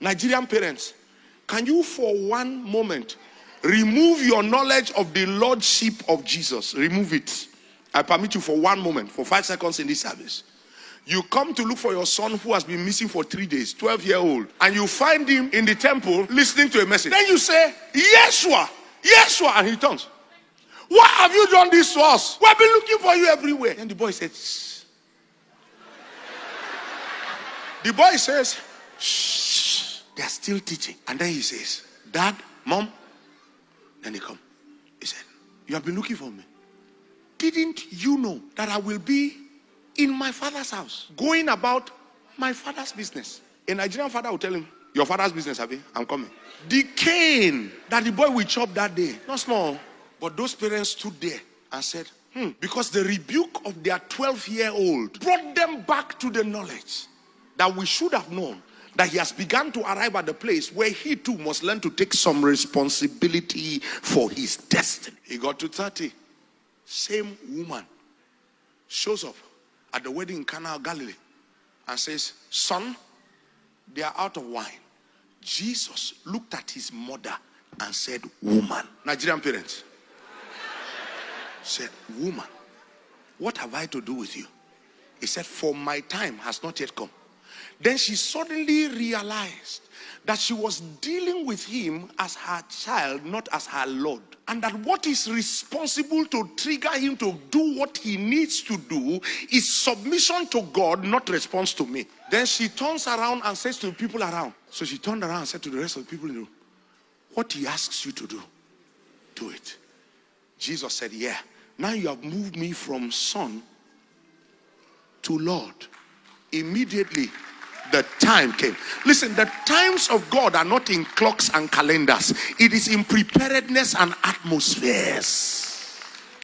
Nigerian parents, can you for one moment remove your knowledge of the Lordship of Jesus? Remove it. I permit you for one moment, for 5 seconds in this service. You come to look for your son who has been missing for 3 days, 12-year-old, and you find him in the temple listening to a message. Then you say, Yeshua, Yeshua, and he turns. Why have you done this to us? We have been looking for you everywhere. And the boy said, shh. The boy says, shh, they are still teaching. And then he says, Dad, Mom. Then they come. He said, you have been looking for me. Didn't you know that I will be in my father's house, going about my father's business? A Nigerian father will tell him, your father's business, Abi, I'm coming. The cane that the boy will chop that day, not small, but those parents stood there and said, because the rebuke of their 12-year-old brought them back to the knowledge that we should have known that he has begun to arrive at the place where he too must learn to take some responsibility for his destiny. He got to 30. Same woman shows up at the wedding in Cana of Galilee and says, son, they are out of wine. Jesus looked at his mother and said, woman. Nigerian parents said, woman, what have I to do with you? He said, for my time has not yet come. Then she suddenly realized that she was dealing with him as her child, not as her Lord. And that what is responsible to trigger him to do what he needs to do is submission to God, not response to me. Then she turns around and says to the people around. So she turned around and said to the rest of the people in the room, what he asks you to do, do it. Jesus said, yeah, now you have moved me from son to Lord. Immediately, the time came. Listen, the times of God are not in clocks and calendars. It is in preparedness and atmospheres.